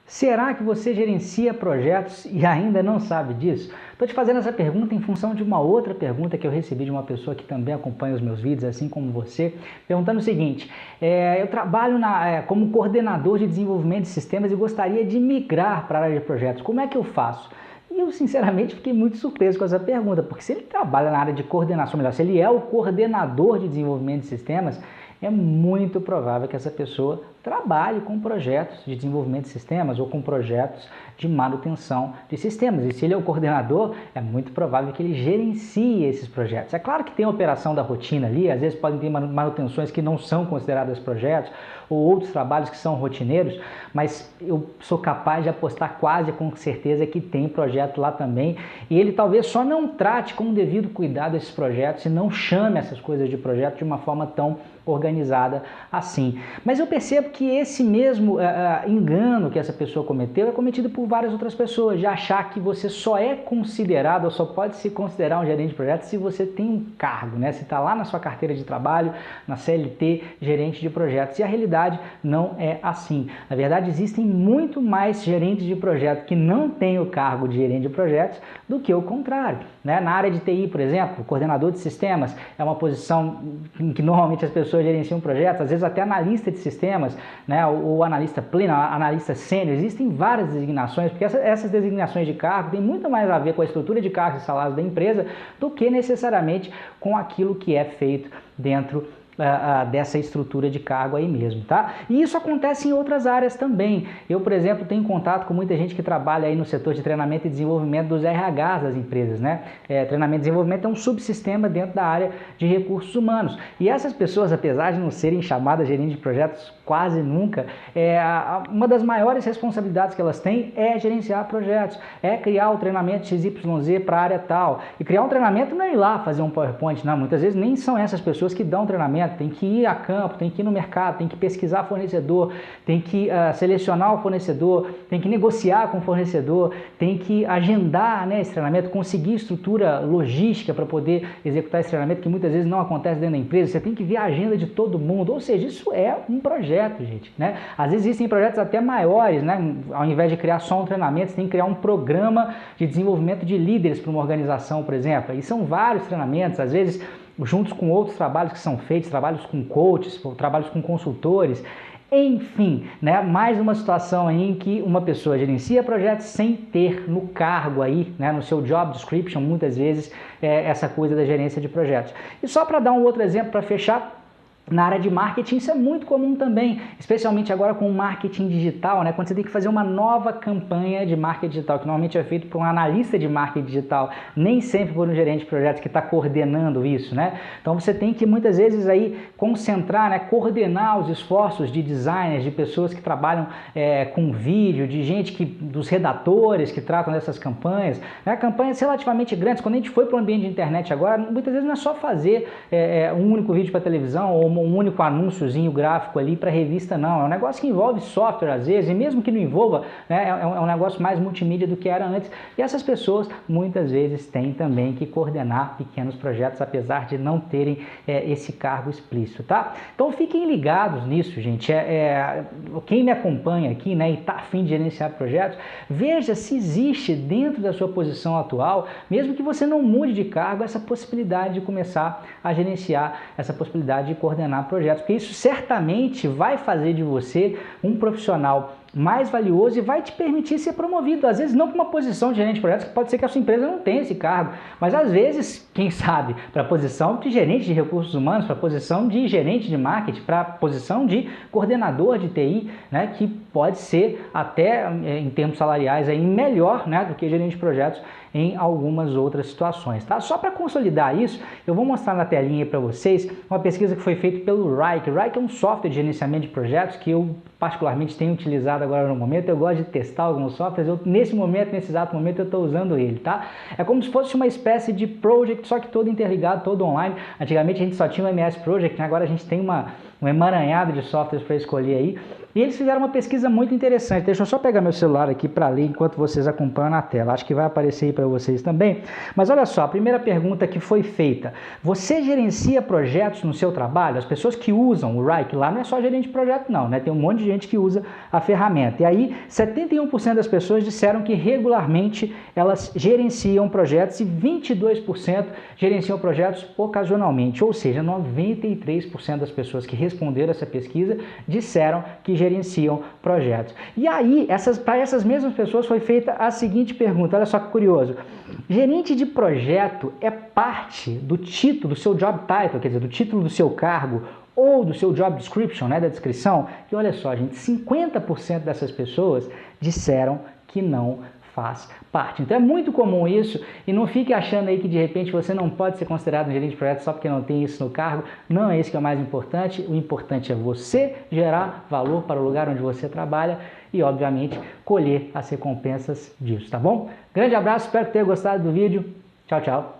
Será que você gerencia projetos e ainda não sabe disso? Estou te fazendo essa pergunta em função de uma outra pergunta que eu recebi de uma pessoa que também acompanha os meus vídeos, assim como você, perguntando o seguinte: eu trabalho como coordenador de desenvolvimento de sistemas e gostaria de migrar para a área de projetos. Como é que eu faço? E eu, sinceramente, fiquei muito surpreso com essa pergunta, porque se ele trabalha na área de coordenação, melhor, se ele é o coordenador de desenvolvimento de sistemas, é muito provável que essa pessoa trabalhe com projetos de desenvolvimento de sistemas ou com projetos de manutenção de sistemas. E se ele é o coordenador, é muito provável que ele gerencie esses projetos. É claro que tem a operação da rotina ali, às vezes podem ter manutenções que não são consideradas projetos ou outros trabalhos que são rotineiros, mas eu sou capaz de apostar quase com certeza que tem projeto lá também, e ele talvez só não trate com o devido cuidado esses projetos e não chame essas coisas de projeto de uma forma tão organizada assim. Mas eu percebo que esse mesmo engano que essa pessoa cometeu é cometido por várias outras pessoas, de achar que você só é considerado ou só pode se considerar um gerente de projetos se você tem um cargo, né? Se está lá na sua carteira de trabalho, na CLT, gerente de projetos. E a realidade não é assim. Na verdade, existem muito mais gerentes de projetos que não têm o cargo de gerente de projetos do que o contrário, né? Na área de TI, por exemplo, coordenador de sistemas é uma posição em que normalmente as pessoas gerenciam projetos, às vezes até analista de sistemas, né, ou analista pleno, analista sênior. Existem várias designações, porque essas designações de cargo têm muito mais a ver com a estrutura de cargos e salários da empresa do que necessariamente com aquilo que é feito dentro dessa estrutura de cargo aí mesmo, tá? E isso acontece em outras áreas também. Eu, por exemplo, tenho contato com muita gente que trabalha aí no setor de treinamento e desenvolvimento dos RHs das empresas, né? Treinamento e desenvolvimento é um subsistema dentro da área de recursos humanos. E essas pessoas, apesar de não serem chamadas gerentes de projetos quase nunca, uma das maiores responsabilidades que elas têm é gerenciar projetos, é criar o treinamento XYZ para a área tal. E criar um treinamento não é ir lá fazer um PowerPoint, não. Muitas vezes nem são essas pessoas que dão treinamento. Tem que ir a campo, tem que ir no mercado, tem que pesquisar fornecedor, tem que selecionar o fornecedor, tem que negociar com o fornecedor, tem que agendar, né, esse treinamento, conseguir estrutura logística para poder executar esse treinamento, que muitas vezes não acontece dentro da empresa. Você tem que ver a agenda de todo mundo, ou seja, isso é um projeto, gente, né? Às vezes existem projetos até maiores, né? Ao invés de criar só um treinamento, você tem que criar um programa de desenvolvimento de líderes para uma organização, por exemplo. E são vários treinamentos, às vezes juntos com outros trabalhos que são feitos, trabalhos com coaches, trabalhos com consultores, enfim, né? Mais uma situação aí em que uma pessoa gerencia projetos sem ter no cargo aí, né, no seu job description, muitas vezes, essa coisa da gerência de projetos. E só para dar um outro exemplo para fechar, na área de marketing isso é muito comum também, especialmente agora com o marketing digital, né? Quando você tem que fazer uma nova campanha de marketing digital, que normalmente é feito por um analista de marketing digital, nem sempre por um gerente de projetos que está coordenando isso, né? Então você tem que muitas vezes aí concentrar, né, coordenar os esforços de designers, de pessoas que trabalham com vídeo, de gente dos redatores que tratam dessas campanhas, né? Campanhas relativamente grandes. Quando a gente foi para o ambiente de internet agora, muitas vezes não é só fazer um único vídeo para televisão ou um único anúnciozinho gráfico ali para revista, não. É um negócio que envolve software às vezes, e mesmo que não envolva, né, é um negócio mais multimídia do que era antes. E essas pessoas muitas vezes têm também que coordenar pequenos projetos, apesar de não terem esse cargo explícito, tá? Então fiquem ligados nisso, gente. Quem me acompanha aqui, né, e está a fim de gerenciar projetos, veja se existe dentro da sua posição atual, mesmo que você não mude de cargo, essa possibilidade de começar a gerenciar, essa possibilidade de coordenar projetos, porque isso certamente vai fazer de você um profissional mais valioso e vai te permitir ser promovido, às vezes não para uma posição de gerente de projetos, que pode ser que a sua empresa não tenha esse cargo, mas às vezes, quem sabe, para a posição de gerente de recursos humanos, para a posição de gerente de marketing, para a posição de coordenador de TI, né, que pode ser até em termos salariais aí melhor, né, do que gerente de projetos em algumas outras situações, tá? Só para consolidar isso, eu vou mostrar na telinha para vocês uma pesquisa que foi feita pelo Wrike. Wrike é um software de gerenciamento de projetos que eu particularmente tenho utilizado agora no momento. Eu gosto de testar alguns softwares, nesse exato momento eu estou usando ele, tá? É como se fosse uma espécie de project, só que todo interligado, todo online. Antigamente a gente só tinha o MS Project, né? Agora a gente tem um emaranhado de softwares para escolher aí. E eles fizeram uma pesquisa muito interessante. Deixa eu só pegar meu celular aqui para ler enquanto vocês acompanham na tela. Acho que vai aparecer aí para vocês também. Mas olha só, a primeira pergunta que foi feita. Você gerencia projetos no seu trabalho? As pessoas que usam o Wrike lá não é só gerente de projeto não, né? Tem um monte de gente que usa a ferramenta. E aí, 71% das pessoas disseram que regularmente elas gerenciam projetos e 22% gerenciam projetos ocasionalmente. Ou seja, 93% das pessoas que responderam essa pesquisa disseram que gerenciam projetos. E aí, para essas mesmas pessoas foi feita a seguinte pergunta, olha só que curioso. Gerente de projeto é parte do título, do seu job title, quer dizer, do título do seu cargo ou do seu job description, né, da descrição? E olha só, gente, 50% dessas pessoas disseram que não faz parte. Então é muito comum isso, e não fique achando aí que de repente você não pode ser considerado um gerente de projeto só porque não tem isso no cargo. Não é isso que é o mais importante. O importante é você gerar valor para o lugar onde você trabalha e, obviamente, colher as recompensas disso, tá bom? Grande abraço, espero que tenha gostado do vídeo. Tchau, tchau.